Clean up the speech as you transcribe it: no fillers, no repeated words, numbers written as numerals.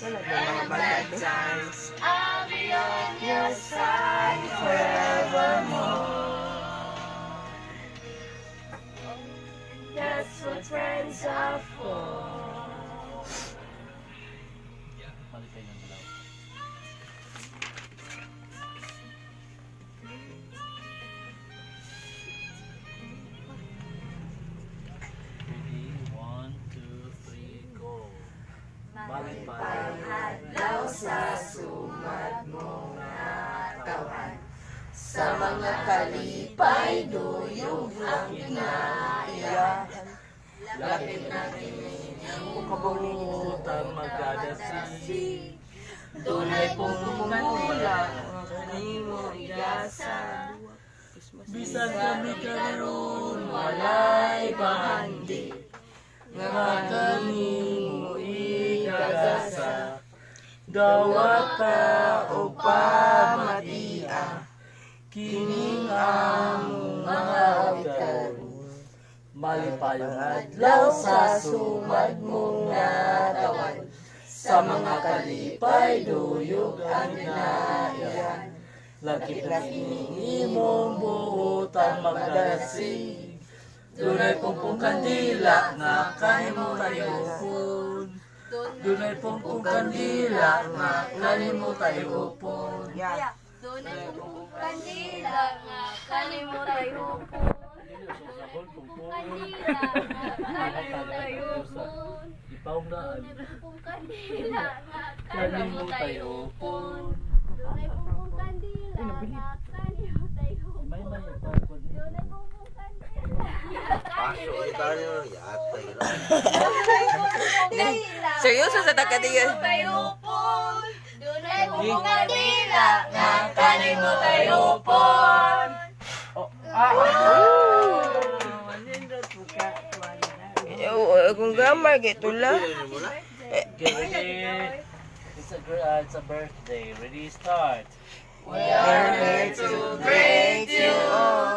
mga bata times, I'll be on your side forevermore. That's what friends are for. Malipay-adlaw sa sumad mong natawan. Sa mga kalipay, duyog ang kinaiyahan. Lapit natin ang kabulitan magdadasig. Tunay pong kumula, kanimo igasa. Bisan kami karoon, walay bahandi. Nga kanimo igasa. Dawat ka o pamatia, kining among mga karon. Malipayong adlaw sa sumad mong natawan. Sa mga kalipay, duyog ang kinaiyahan. Lakip-lakip imong buutan magdasig. Dunay pong kandila nga kanimo tayupon. Dunay pong kandila nga kanimo tayupon. Dunay pong kandila nga kanimo tayupon. Kandila nga kanimo tayupon. Ipaungdaan. Dunay pong kandila nga kanimo tayupon. Dunay pong kandila nga kanimo tayupon. May Dunay pong kandila. Pasok kita niyo, yatay lang. Seryoso sa takadiyan. Tayupon. Dunay pong kandila nga kanimo tayupon. Kung gamay, gitula. It's a birthday. Ready, start. We are here to break you all.